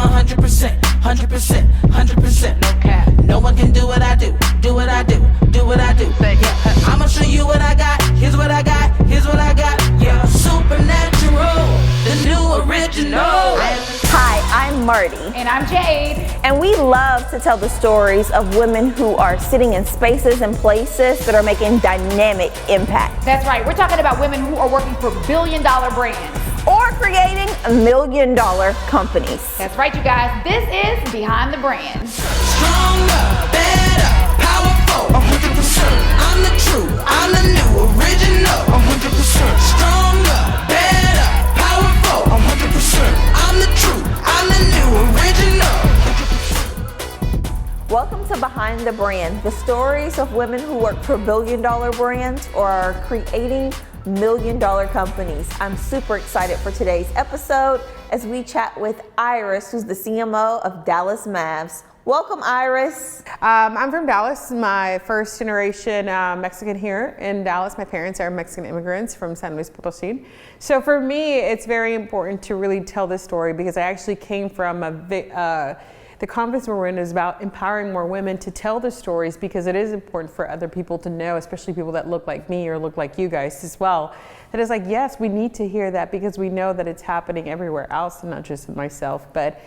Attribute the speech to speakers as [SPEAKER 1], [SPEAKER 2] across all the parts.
[SPEAKER 1] 100%, 100%, 100%, no cap. No one can do what I do, do what I do, do what I do. Yeah, I'ma show you what I got, here's what I got, here's what I got. Yeah, supernatural, the new original.
[SPEAKER 2] Hi, I'm Marty.
[SPEAKER 3] And I'm Jade.
[SPEAKER 2] And we love to tell the stories of women who are sitting in spaces and places that are making dynamic impact.
[SPEAKER 3] That's right, we're talking about women who are working for billion-dollar brands.
[SPEAKER 2] Or creating $1 million companies.
[SPEAKER 3] That's right, you guys. This is Behind the Brand.
[SPEAKER 1] Stronger, better, powerful, 100%. I'm the true, I'm the new original, 100%. Stronger, better, powerful, 100%. I'm the true, I'm the new original.
[SPEAKER 2] Welcome to Behind the Brand, the stories of women who work for billion-dollar brands or are creating $1 million companies. I'm super excited for today's episode as we chat with Iris, who's the CMO of Dallas Mavs. Welcome, Iris.
[SPEAKER 4] I'm from Dallas, my first generation Mexican here in Dallas. My parents are Mexican immigrants from San Luis Potosí. So for me, it's very important to really tell this story because I actually came from the conference we're in is about empowering more women to tell the stories because it is important for other people to know, especially people that look like me or look like you guys as well. That it's like, yes, we need to hear that because we know that it's happening everywhere else and not just myself. But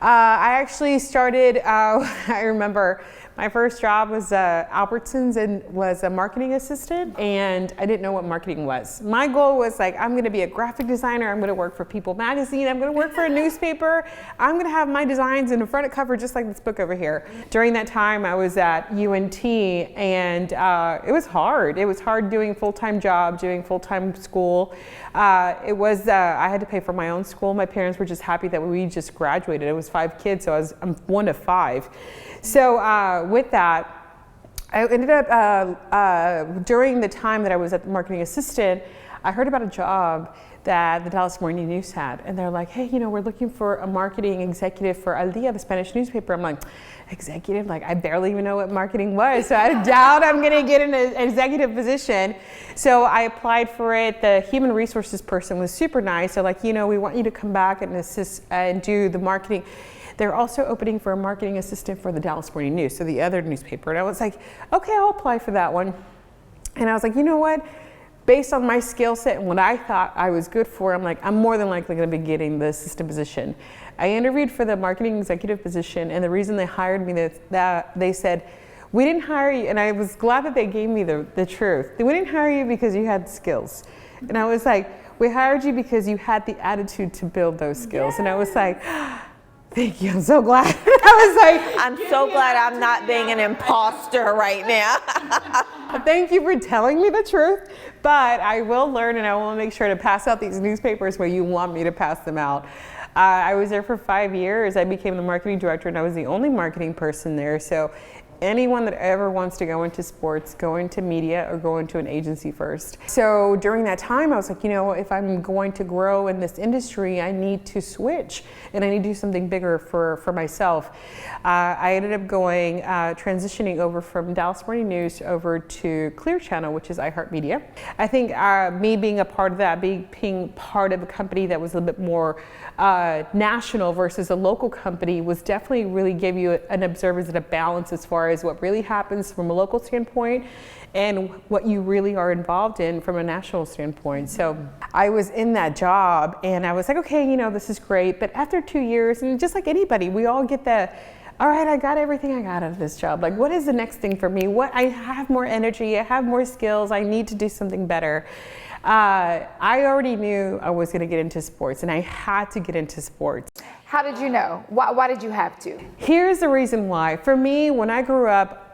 [SPEAKER 4] I actually started, I remember my first job was Albertsons and was a marketing assistant, and I didn't know what marketing was. My goal was like, I'm gonna be a graphic designer, I'm gonna work for People magazine, I'm gonna work for a newspaper, I'm gonna have my designs in the front cover just like this book over here. During that time I was at UNT and it was hard. It was hard doing a full-time job, doing full-time school. I had to pay for my own school. My parents were just happy that we just graduated. It was 5 kids, so I'm one of 5. So with that, I ended up, during the time that I was at the marketing assistant, I heard about a job that the Dallas Morning News had. And they're like, hey, we're looking for a marketing executive for Al Día, the Spanish newspaper. I'm like, executive? Like, I barely even know what marketing was. So I doubt I'm gonna get in an executive position. So I applied for it. The human resources person was super nice. They're like, we want you to come back and assist and do the marketing. They're also opening for a marketing assistant for the Dallas Morning News, so the other newspaper. And I was like, okay, I'll apply for that one. And I was like, you know what? Based on my skill set and what I thought I was good for, I'm like, I'm more than likely gonna be getting the assistant position. I interviewed for the marketing executive position, and the reason they hired me, that they said, we didn't hire you, and I was glad that they gave me the truth. We didn't hire you because you had skills. And I was like, we hired you because you had the attitude to build those skills. And I was like, thank you, I'm so glad. I was like,
[SPEAKER 2] I'm so glad I'm not being an imposter right now.
[SPEAKER 4] Thank you for telling me the truth, but I will learn and I will make sure to pass out these newspapers where you want me to pass them out. I was there for 5 years. I became the marketing director and I was the only marketing person there. So anyone that ever wants to go into sports, go into media or go into an agency first. So during that time, I was like, if I'm going to grow in this industry, I need to switch and I need to do something bigger for myself. I ended up transitioning over from Dallas Morning News over to Clear Channel, which is iHeartMedia. I think me being a part of that, being part of a company that was a little bit more national versus a local company was definitely really gave you an observers and a balance as far as what really happens from a local standpoint and what you really are involved in from a national standpoint. So I was in that job and I was like, okay, this is great. But after 2 years, and just like anybody, we all get all right, I got everything I got out of this job. Like, what is the next thing for me? I have more energy, I have more skills, I need to do something better. I already knew I was gonna get into sports and I had to get into sports.
[SPEAKER 3] How did you know? Why did you have to?
[SPEAKER 4] Here's the reason why. For me, when I grew up,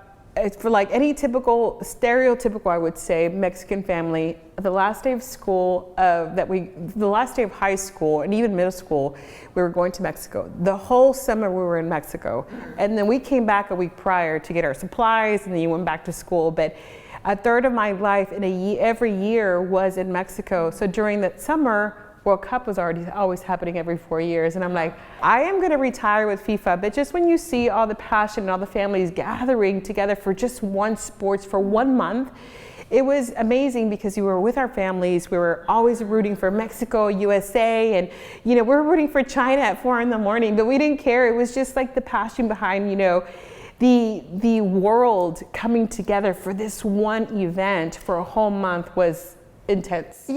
[SPEAKER 4] for like any stereotypical, I would say, Mexican family, the last day of school, the last day of high school and even middle school, we were going to Mexico. The whole summer we were in Mexico. And then we came back a week prior to get our supplies and then you went back to school. But a third of my life every year was in Mexico. So during that summer, World Cup was always happening every 4 years. And I'm like, I am gonna retire with FIFA, but just when you see all the passion and all the families gathering together for just one sports for 1 month, it was amazing because we were with our families. We were always rooting for Mexico, USA, and we were rooting for China at 4 a.m, but we didn't care. It was just like the passion behind, the world coming together for this one event for a whole month was intense.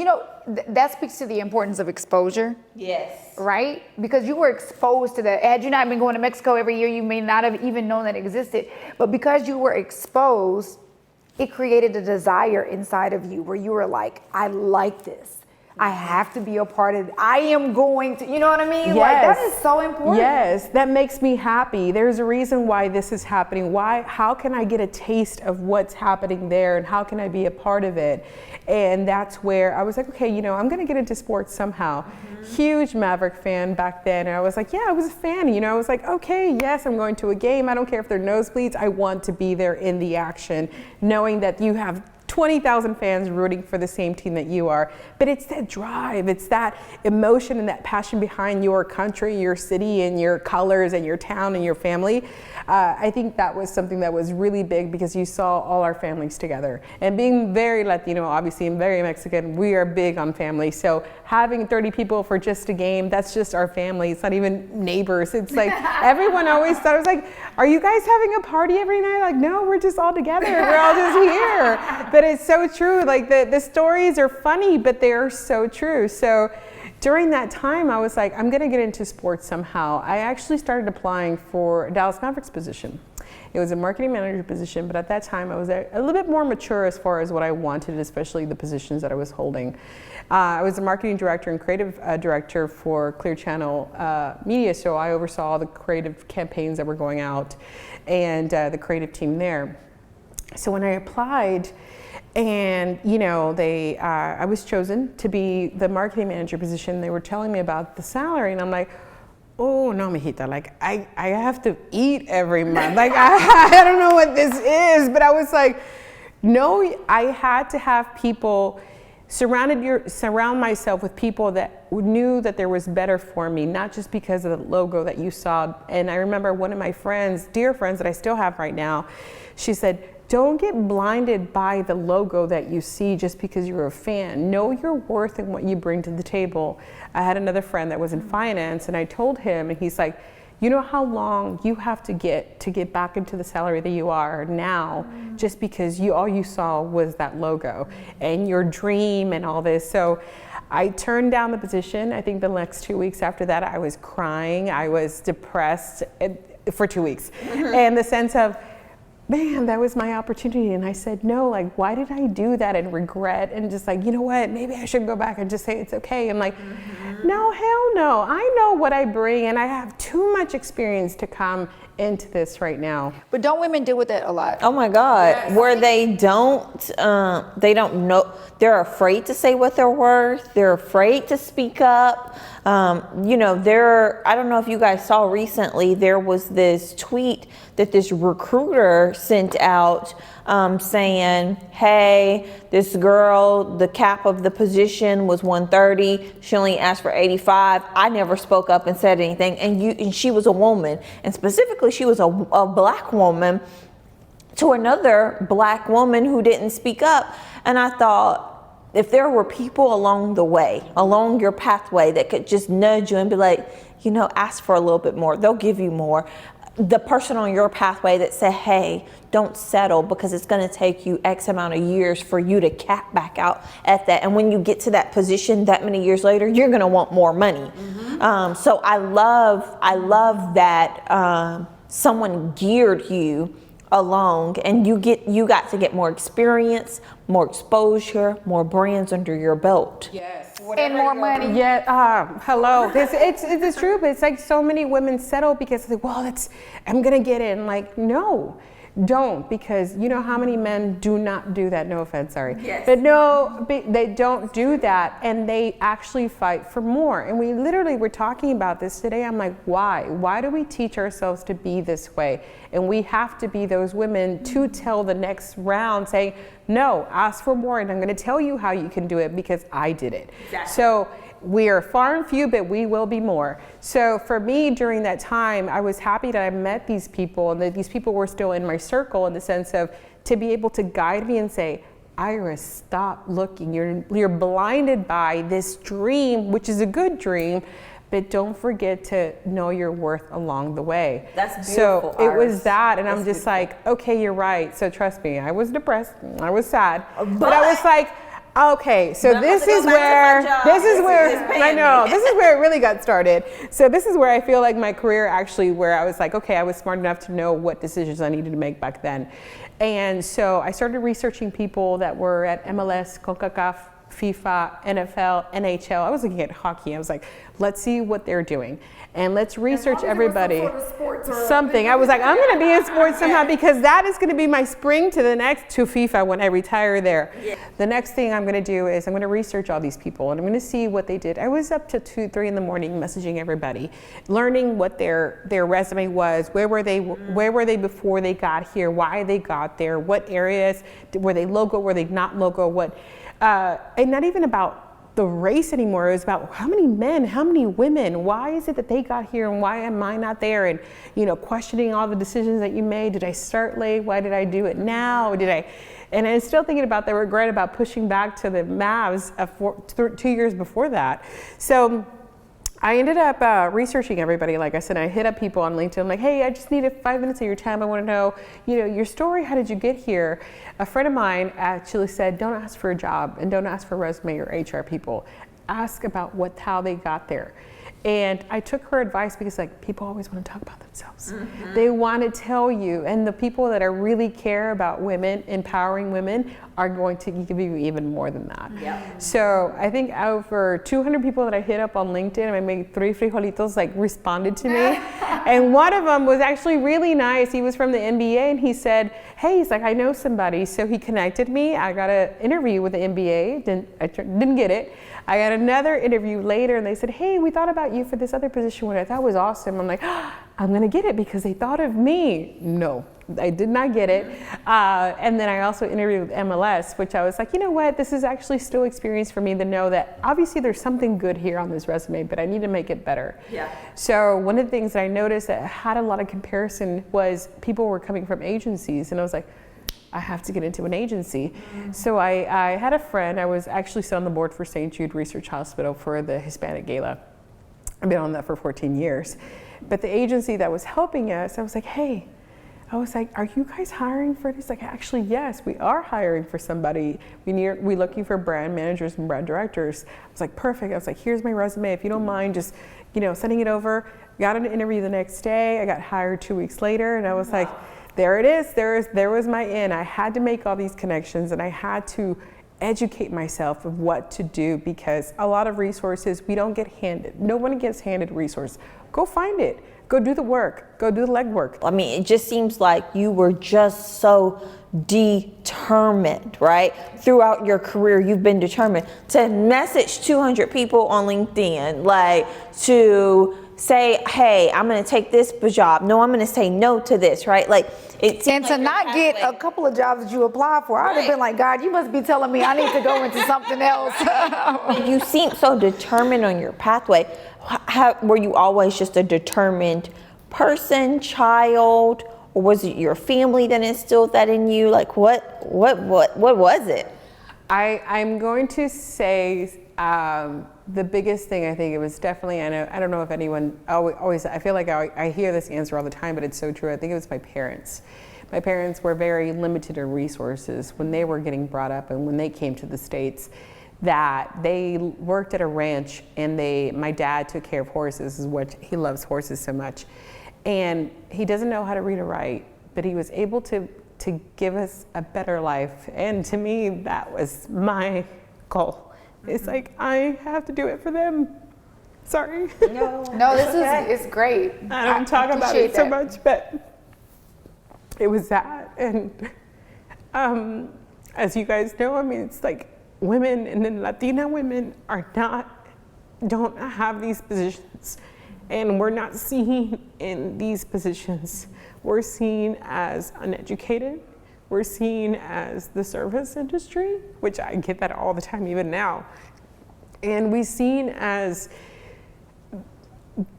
[SPEAKER 3] That speaks to the importance of exposure.
[SPEAKER 2] Yes.
[SPEAKER 3] Right? Because you were exposed to that. Had you not been going to Mexico every year, you may not have even known that existed. But because you were exposed, it created a desire inside of you where you were like, I like this. I have to be a part of it. I am going to, you know what I mean?
[SPEAKER 4] Yes.
[SPEAKER 3] Like, that is so important.
[SPEAKER 4] Yes, that makes me happy. There's a reason why this is happening. How can I get a taste of what's happening there and how can I be a part of it? And that's where I was like, okay, I'm gonna get into sports somehow. Huge Maverick fan back then. And I was like, yeah, I was a fan. I was like, okay, yes, I'm going to a game. I don't care if they're nosebleeds. I want to be there in the action, knowing that you have 20,000 fans rooting for the same team that you are. But it's that drive, it's that emotion and that passion behind your country, your city, and your colors, and your town, and your family. I think that was something that was really big because you saw all our families together. And being very Latino, obviously, and very Mexican, we are big on family. So having 30 people for just a game, that's just our family. It's not even neighbors. It's like everyone always thought, I was like, are you guys having a party every night? Like, no, we're just all together. We're all just here. But it's so true. Like the stories are funny, but they are so true. So during that time, I was like, I'm going to get into sports somehow. I actually started applying for Dallas Mavericks position. It was a marketing manager position, but at that time I was a little bit more mature as far as what I wanted, especially the positions that I was holding. I was a marketing director and creative director for Clear Channel Media, so I oversaw all the creative campaigns that were going out and the creative team there. So when I applied, and I was chosen to be the marketing manager position. They were telling me about the salary, and I'm like, oh no, mijita, like I have to eat every month. Like I don't know what this is, but I was like, no, I had to have people surround myself with people that knew that there was better for me, not just because of the logo that you saw. And I remember one of my friends, dear friends that I still have right now, she said, don't get blinded by the logo that you see just because you're a fan. Know your worth and what you bring to the table. I had another friend that was in finance, and I told him, and he's like, you know how long you have to get back into the salary that you are now, just because all you saw was that logo and your dream and all this. So I turned down the position. I think the next 2 weeks after that, I was crying. I was depressed for 2 weeks. And the sense of, man, that was my opportunity. And I said, no, like, why did I do that and regret and just like, you know what, maybe I should go back and just say it's okay. I'm like, no, hell no. I know what I bring and I have too much experience to come into this right now.
[SPEAKER 3] But don't women deal with that a lot?
[SPEAKER 2] Oh my God, yes. Where they don't know, they're afraid to say what they're worth. They're afraid to speak up. I don't know if you guys saw recently, there was this tweet that this recruiter sent out saying, hey, this girl, the cap of the position was 130. She only asked for 85. I never spoke up and said anything. And she was a woman. And specifically, she was a black woman to another black woman who didn't speak up. And I thought, if there were people along the way, along your pathway that could just nudge you and be like, ask for a little bit more, they'll give you more. The person on your pathway that said, hey, don't settle because it's going to take you X amount of years for you to cap back out at that. And when you get to that position that many years later, you're going to want more money. So I love that someone geared you along and you got to get more experience, more exposure, more brands under your belt.
[SPEAKER 3] Yes. And more money.
[SPEAKER 4] Yeah, hello. It's true, but it's like so many women settle because they're like, well, I'm gonna get in. Like, no, don't, because you know how many men do not do that. No offense, sorry.
[SPEAKER 2] Yes.
[SPEAKER 4] But no, they don't do that, and they actually fight for more. And we literally were talking about this today. I'm like, why? Why do we teach ourselves to be this way? And we have to be those women to tell the next round, saying, no, ask for more, and I'm going to tell you how you can do it because I did it.
[SPEAKER 2] Exactly.
[SPEAKER 4] So we are far and few, but we will be more. So for me, during that time, I was happy that I met these people and that these people were still in my circle in the sense of to be able to guide me and say, Iris, stop looking. You're blinded by this dream, which is a good dream, but don't forget to know your worth along the way.
[SPEAKER 2] That's beautiful,
[SPEAKER 4] So it was
[SPEAKER 2] Iris.
[SPEAKER 4] that, and I'm
[SPEAKER 2] That's
[SPEAKER 4] just
[SPEAKER 2] beautiful.
[SPEAKER 4] like, okay, you're right. So trust me, I was depressed, I was sad, but I was like, okay, so
[SPEAKER 2] But I'm
[SPEAKER 4] this
[SPEAKER 2] about to
[SPEAKER 4] is
[SPEAKER 2] go back to my
[SPEAKER 4] where,
[SPEAKER 2] job.
[SPEAKER 4] this is
[SPEAKER 2] This
[SPEAKER 4] where,
[SPEAKER 2] is paying
[SPEAKER 4] I know,
[SPEAKER 2] me.
[SPEAKER 4] this is where it really got started. So this is where I feel like my career actually, where I was like, okay, I was smart enough to know what decisions I needed to make back then. And so I started researching people that were at MLS, CONCACAF, FIFA, NFL, NHL. I was looking at hockey. I was like, let's see what they're doing. And let's research everybody. Something. I was like, I'm going to be in sports somehow because that is going to be my spring to FIFA when I retire there. Yeah. The next thing I'm going to do is I'm going to research all these people and I'm going to see what they did. I was up to 2, 3 in the morning messaging everybody, learning what their resume was, where were they before they got here, why they got there, what areas, were they local, were they not local, and not even about the race anymore. It was about how many men, how many women, why is it that they got here and why am I not there? And, questioning all the decisions that you made. Did I start late? Why did I do it now? And I'm still thinking about the regret about pushing back to the Mavs 2 years before that. So I ended up researching everybody. Like I said, I hit up people on LinkedIn. I'm like, hey, I just need 5 minutes of your time. I want to know, your story. How did you get here? A friend of mine actually said, don't ask for a job and don't ask for a resume or HR people. Ask about how they got there. And I took her advice because people always want to talk about themselves. Mm-hmm. They want to tell you, and the people that really care about women, empowering women, are going to give you even more than that.
[SPEAKER 2] Yep.
[SPEAKER 4] So I think over 200 people that I hit up on LinkedIn, and I made 3 frijolitos responded to me. And one of them was actually really nice. He was from the NBA and he said, hey, I know somebody. So he connected me. I got an interview with the NBA, didn't get it. I got another interview later and they said, hey, we thought about you for this other position, which I thought was awesome. I'm like, I'm going to get it because they thought of me. No, I did not get it. And then I also interviewed with MLS, which I was like, you know what? This is actually still experience for me to know that obviously there's something good here on this resume, but I need to make it better. Yeah. So one of the things that I noticed that had a lot of comparison was people were coming from agencies and I was like, I have to get into an agency. Mm-hmm. So I had a friend, I was actually still on the board for St. Jude Research Hospital for the Hispanic Gala. I've been on that for 14 years. But the agency that was helping us, I was like, hey, are you guys hiring for this? Actually, yes, we are hiring for somebody. We're looking for brand managers and brand directors. I was like, perfect. I was like, here's my resume. If you don't mind, just, sending it over. Got an interview the next day. I got hired 2 weeks later. And I was like, there it is. There was my in. I had to make all these connections and I had to educate myself of what to do because a lot of resources we don't get handed. No one gets handed resource. Go find it. Go do the work. Go do the legwork.
[SPEAKER 2] I mean, it just seems like you were just so determined, right? Throughout your career, you've been determined to message 200 people on LinkedIn, to say, hey, I'm going to take this job. No, I'm going to say no to this, right?
[SPEAKER 3] And to not get a couple of jobs that you apply for, I'd have been like, God, you must be telling me I need to go into something else.
[SPEAKER 2] You seem so determined on your pathway. Were you always just a determined person, child, or was it your family that instilled that in you? What was it?
[SPEAKER 4] I'm going to say the biggest thing, I think it was definitely, I don't know if anyone always, I feel like I hear this answer all the time, but it's so true. I think it was my parents. My parents were very limited in resources when they were getting brought up and when they came to the States, that they worked at a ranch and my dad took care of horses, is what he loves horses so much. And he doesn't know how to read or write, but he was able to give us a better life. And to me, that was my goal. It's I have to do it for them. Sorry.
[SPEAKER 3] No, it's great.
[SPEAKER 4] I don't talk about it so much, but it was that. And as you guys know, I mean, it's women and then Latina women don't have these positions. And we're not seen in these positions. We're seen as uneducated. We're seen as the service industry, which I get that all the time, even now. And we're seen as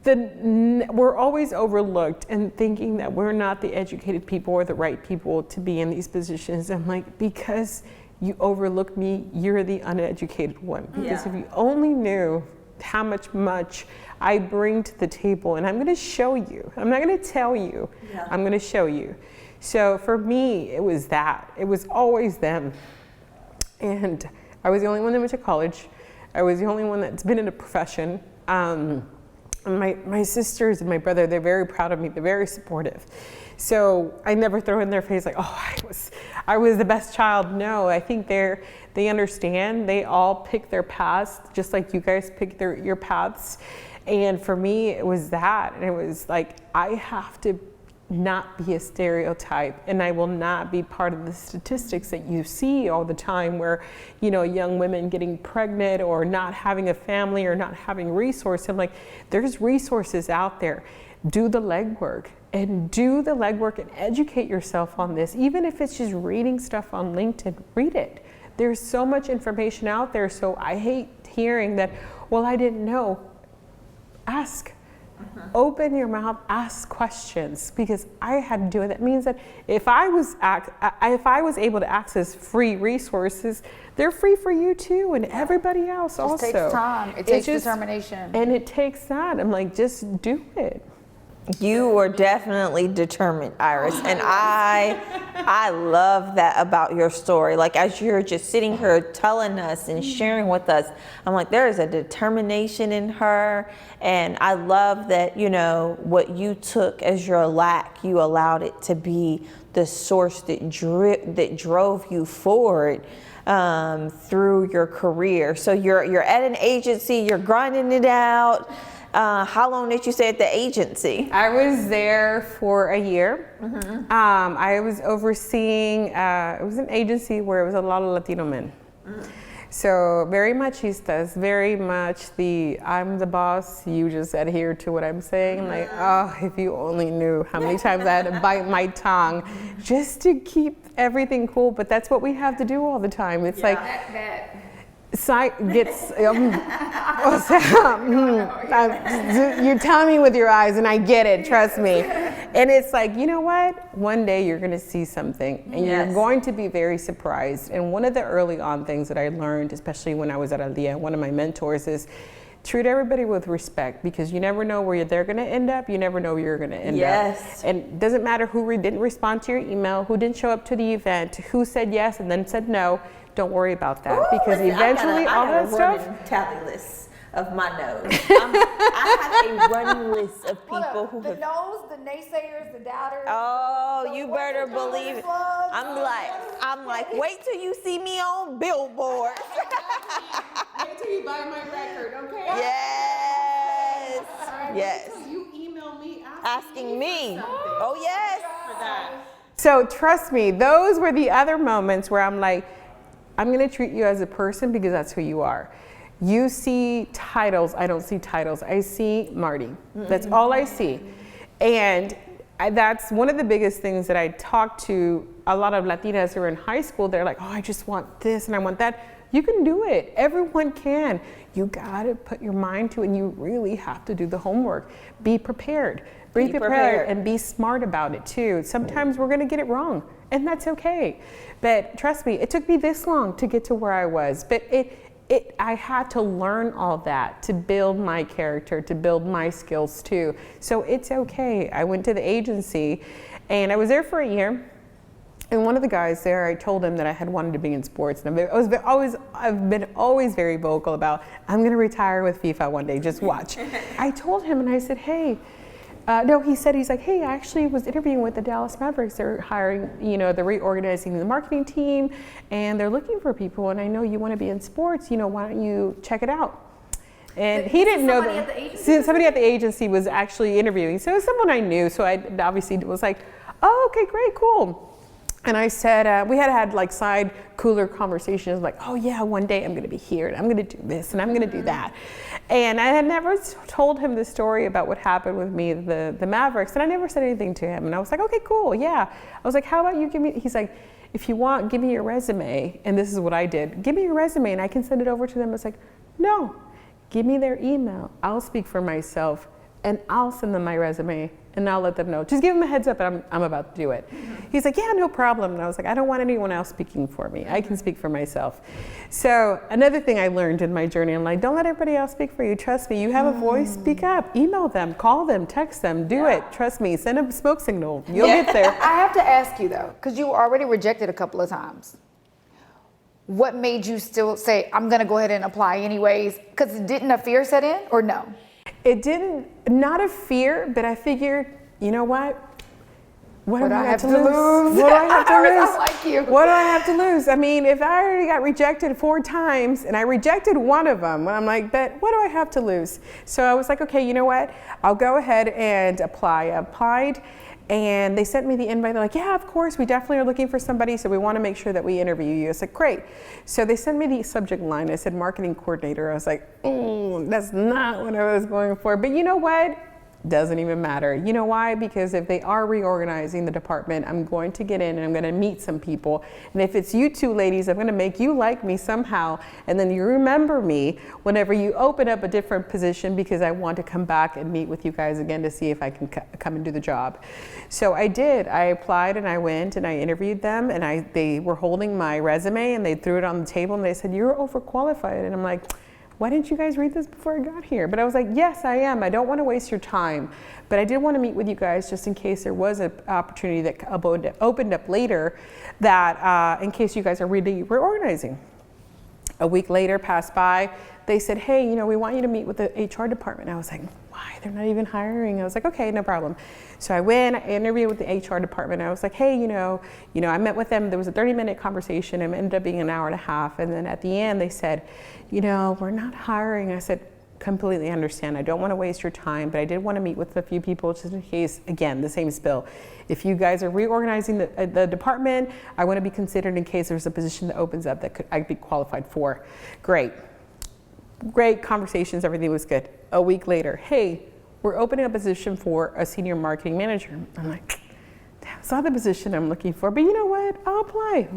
[SPEAKER 4] we're always overlooked and thinking that we're not the educated people or the right people to be in these positions. I'm like, because you overlook me, you're the uneducated one. Because if you only knew how much I bring to the table, and I'm going to show you. I'm not going to tell you. I'm going to show you. So for me, it was that. It was always them. And I was the only one that went to college. I was the only one that's been in a profession. My sisters and my brother, they're very proud of me. They're very supportive. So I never throw in their face like, oh, I was the best child. No, I think they understand. They all pick their paths, just like you guys pick your paths. And for me, it was that. And it was like, I have to not be a stereotype, and I will not be part of the statistics that you see all the time where, young women getting pregnant or not having a family or not having resources. I'm like, there's resources out there. Do the legwork and educate yourself on this. Even if it's just reading stuff on LinkedIn, read it. There's so much information out there. So I hate hearing that, well, I didn't know. Ask. Open your mouth, ask questions, because I had to do it. That means that if I was able to access free resources, they're free for you too, and everybody else also.
[SPEAKER 3] It takes time. It takes determination.
[SPEAKER 4] And it takes that. I'm like, just do it.
[SPEAKER 2] You were definitely determined, Iris, and I love that about your story. Like, as you're just sitting here telling us and sharing with us, I'm like, there is a determination in her, and I love that, what you took as your lack, you allowed it to be the source that drove you forward through your career. So you're at an agency, you're grinding it out. How long did you stay at the agency?
[SPEAKER 4] I was there for a year. I was overseeing, it was an agency where it was a lot of Latino men. So very machistas, very much I'm the boss, you just adhere to what I'm saying. Like, oh, if you only knew how many times I had to bite my tongue just to keep everything cool. But that's what we have to do all the time. It's like, gets you're telling me with your eyes, and I get it, trust me. And it's like, you know what, one day you're going to see something, and you're going to be very surprised. And one of the early on things that I learned, especially when I was at Aldia, one of my mentors, is treat everybody with respect, because you never know where they're going to end up. You never know where you're going to end up. And it doesn't matter who didn't respond to your email, who didn't show up to the event, who said yes and then said no. Don't worry about that. Because eventually all that stuff.
[SPEAKER 2] I have a tally list of my no's. I have a running list of people who
[SPEAKER 3] the no's, the naysayers, the doubters.
[SPEAKER 2] Oh, you better believe it. I'm like, wait till you see me on billboards.
[SPEAKER 4] Wait till you buy my record, okay?
[SPEAKER 2] Yes. Yes.
[SPEAKER 4] So you email me
[SPEAKER 2] asking me. Oh, yes.
[SPEAKER 4] For that. So trust me, those were the other moments where I'm like, I'm going to treat you as a person because that's who you are. You see titles. I don't see titles. I see Marty. That's all I see. And that's one of the biggest things that I talk to a lot of Latinas who are in high school. They're like, oh, I just want this and I want that. You can do it. Everyone can. You got to put your mind to it, and you really have to do the homework. Be prepared. Be prepared and be smart about it too. Sometimes we're going to get it wrong, and that's okay. But trust me, it took me this long to get to where I was. But I had to learn all that to build my character, to build my skills too. So it's okay. I went to the agency, and I was there for a year. And one of the guys there, I told him that I had wanted to be in sports. And I've been always very vocal about, I'm going to retire with FIFA one day, just watch. I told him, and I said, hey, he's like, hey, I actually was interviewing with the Dallas Mavericks. They're hiring, they're reorganizing the marketing team, and they're looking for people. And I know you want to be in sports. Why don't you check it out? And he didn't know that somebody at the agency was actually interviewing. So it was someone I knew. So I obviously was like, oh, okay, great, cool. And I said, we had like side cooler conversations like, oh yeah, one day I'm going to be here and I'm going to do this and I'm going to do that. And I had never told him the story about what happened with me, the Mavericks, and I never said anything to him. And I was like, okay, cool, yeah. I was like, how about you he's like, if you want, give me your resume. And this is what I did. Give me your resume and I can send it over to them. I was like, no, give me their email. I'll speak for myself. and I'll send them my resume and I'll let them know. Just give them a heads up and I'm about to do it. He's like, yeah, no problem. And I was like, I don't want anyone else speaking for me. I can speak for myself. So another thing I learned in my journey, I'm like, don't let everybody else speak for you. Trust me, you have a voice, speak up, email them, call them, text them, do it. Trust me, send a smoke signal. You'll get there.
[SPEAKER 3] I have to ask you though, because you were already rejected a couple of times. What made you still say, I'm going to go ahead and apply anyways? Because didn't a fear set in or no?
[SPEAKER 4] It didn't, not a fear, but I figured, you know what? What do I have to lose? What do I have to lose?
[SPEAKER 3] I like you.
[SPEAKER 4] What do I have to lose? I mean, if I already got rejected 4 times and I rejected one of them, I'm like, but what do I have to lose? So I was like, okay, you know what? I'll go ahead and apply. I applied and they sent me the invite. They're like, yeah, of course, we definitely are looking for somebody, so we want to make sure that we interview you. I said, great. So they sent me the subject line. I said, marketing coordinator. I was like, that's not what I was going for. But you know what? Doesn't even matter. You know why? Because if they are reorganizing the department, I'm going to get in and I'm going to meet some people. And if it's you two ladies, I'm going to make you like me somehow. And then you remember me whenever you open up a different position, because I want to come back and meet with you guys again to see if I can come and do the job. So I did. I applied and I went and I interviewed them, and they were holding my resume and they threw it on the table and they said, you're overqualified. And I'm like, why didn't you guys read this before I got here? But I was like, yes, I am. I don't want to waste your time. But I did want to meet with you guys just in case there was an opportunity that opened up later, that in case you guys are really reorganizing. A week later passed by. They said, hey, we want you to meet with the HR department. I was like, why? They're not even hiring. I was like, okay, no problem. So I went, I interviewed with the HR department. I was like, hey, I met with them. There was a 30-minute conversation. It ended up being an hour and a half. And then at the end, they said, we're not hiring. I said, completely understand. I don't want to waste your time, but I did want to meet with a few people just in case, again, the same spill. If you guys are reorganizing the department, I want to be considered in case there's a position that opens up that I'd be qualified for. Great conversations, everything was good. A week later, hey, we're opening a position for a senior marketing manager. I'm like, that's not the position I'm looking for, but you know what? I'll apply.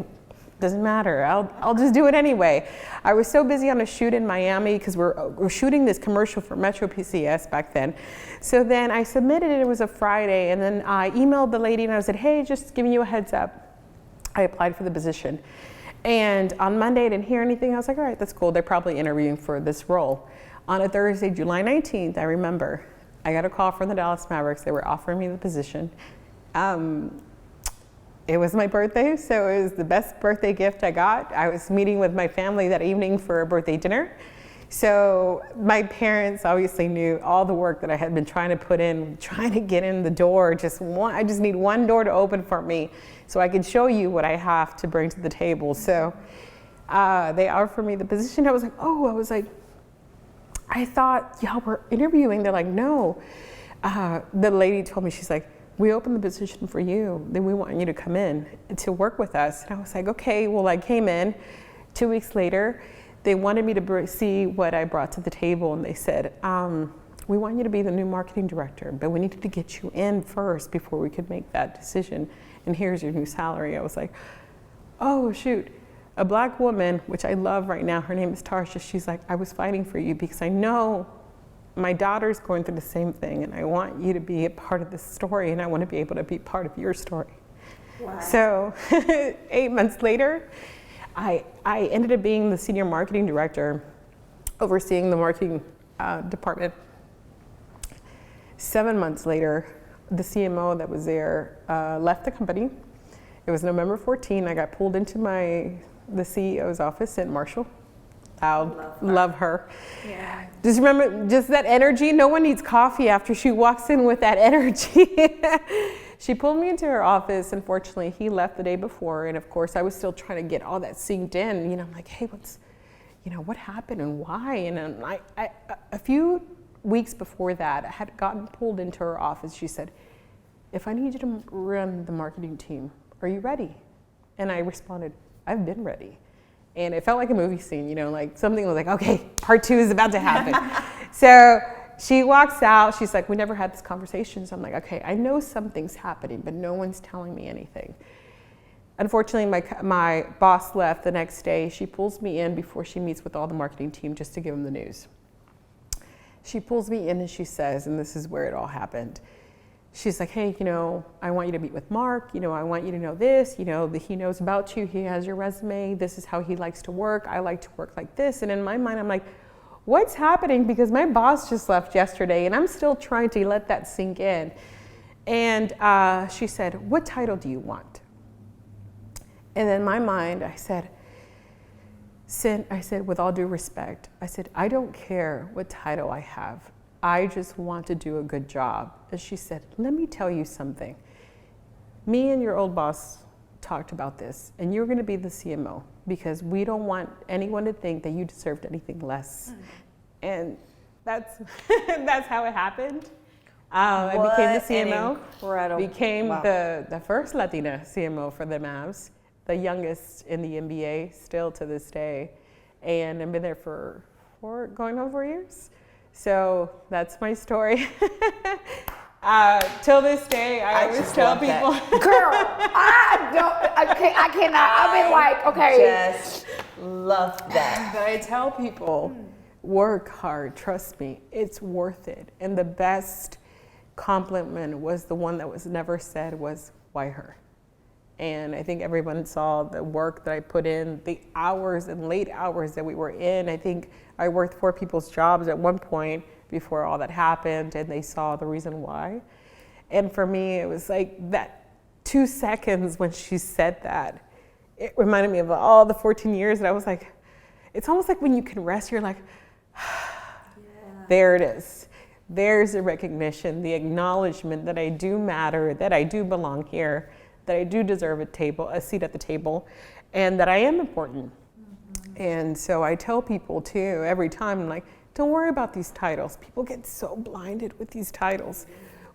[SPEAKER 4] Doesn't matter. I'll just do it anyway. I was so busy on a shoot in Miami because we're shooting this commercial for Metro PCS back then. So then I submitted it. It was a Friday, and then I emailed the lady and I said, hey, just giving you a heads up. I applied for the position. And on Monday, I didn't hear anything. I was like, all right, that's cool. They're probably interviewing for this role. On a Thursday, July 19th, I remember, I got a call from the Dallas Mavericks. They were offering me the position. It was my birthday, so it was the best birthday gift I got. I was meeting with my family that evening for a birthday dinner. So my parents obviously knew all the work that I had been trying to put in, trying to get in the door. I just need one door to open for me so I can show you what I have to bring to the table. So they offered me the position. I was like, I thought y'all were interviewing. They're like, no. The lady told me, she's like, we opened the position for you. Then we want you to come in to work with us. And I was like, okay. Well, I came in. 2 weeks later, they wanted me to see what I brought to the table. And they said, we want you to be the new marketing director, but we needed to get you in first before we could make that decision. And here's your new salary. I was like, oh, shoot. A Black woman, which I love right now, her name is Tarsha. She's like, I was fighting for you because I know my daughter's going through the same thing, and I want you to be a part of this story, and I want to be able to be part of your story. Wow. So 8 months later, I ended up being the senior marketing director, overseeing the marketing department. 7 months later, the CMO that was there left the company. It was November 14. I got pulled into the CEO's office at Marshall. Love her. Yeah. Just remember, just that energy. No one needs coffee after she walks in with that energy. She pulled me into her office. Unfortunately, he left the day before, and of course, I was still trying to get all that synced in. I'm like, hey, what happened and why? And a few weeks before that, I had gotten pulled into her office. She said, if I need you to run the marketing team, are you ready? And I responded, I've been ready. And it felt like a movie scene, like something was like, okay, part 2 is about to happen. So she walks out. She's like, we never had this conversation. So I'm like, okay, I know something's happening, but no one's telling me anything. Unfortunately, my boss left the next day. She pulls me in before she meets with all the marketing team just to give them the news. she pulls me in and she says, and this is where it all happened. She's like, hey, I want you to meet with Mark. I want you to know this, that he knows about you. He has your resume. This is how he likes to work. I like to work like this. And in my mind, I'm like, what's happening? Because my boss just left yesterday and I'm still trying to let that sink in. And she said, what title do you want? And in my mind, I said, with all due respect, I said, I don't care what title I have. I just want to do a good job. And she said, let me tell you something. Me and your old boss talked about this, and you're going to be the CMO because we don't want anyone to think that you deserved anything less. And that's that's how it happened. I became the CMO.
[SPEAKER 2] Incredible.
[SPEAKER 4] Became the first Latina CMO for the Mavs, the youngest in the NBA still to this day. And I've been there for going on 4 years. So that's my story. Till this day, I always tell people.
[SPEAKER 3] Girl, I cannot. I've been like, okay.
[SPEAKER 2] Just love that.
[SPEAKER 4] But I tell people, work hard, trust me, it's worth it. And the best compliment was the one that was never said was, why her? And I think everyone saw the work that I put in, the hours and late hours that we were in. I think I worked 4 people's jobs at one point before all that happened, and they saw the reason why. And for me, it was like that 2 seconds when she said that, it reminded me of all the 14 years that I was like, it's almost like when you can rest, you're like, there it is. There's the recognition, the acknowledgement that I do matter, that I do belong here, that I do deserve a seat at the table, and that I am important. And so I tell people too, every time, I'm like, don't worry about these titles. People get so blinded with these titles.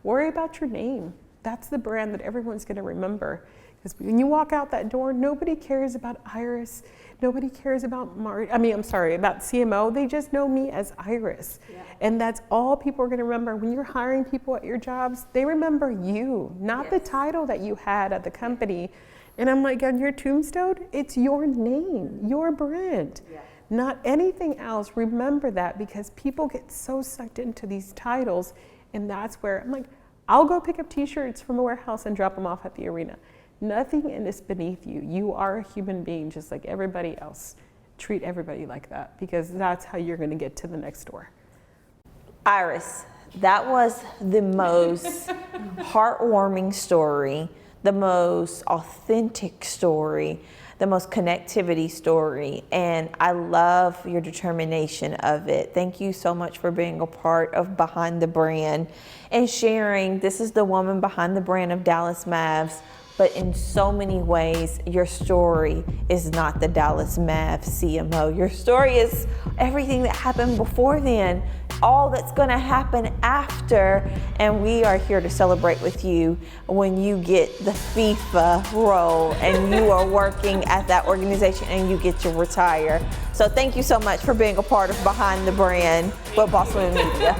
[SPEAKER 4] Worry about your name. That's the brand that everyone's gonna remember. Because when you walk out that door, nobody cares about Iris. Nobody cares about about CMO. They just know me as Iris. Yeah. And that's all people are gonna remember. When you're hiring people at your jobs, they remember you, not the title that you had at the company. And I'm like, on your tombstone, it's your name, your brand, not anything else. Remember that, because people get so sucked into these titles. And that's where I'm like, I'll go pick up t-shirts from a warehouse and drop them off at the arena. Nothing is beneath you. You are a human being just like everybody else. Treat everybody like that, because that's how you're going to get to the next door.
[SPEAKER 2] Iris, that was the most heartwarming story, the most authentic story, the most connectivity story, and I love your determination of it. Thank you so much for being a part of Behind the Brand and sharing. This is the woman behind the brand of Dallas Mavs. But in so many ways, your story is not the Dallas Mavs CMO. Your story is everything that happened before then, all that's gonna happen after, and we are here to celebrate with you when you get the FIFA role and you are working at that organization and you get to retire. So thank you so much for being a part of Behind the Brand with Boss Women Media.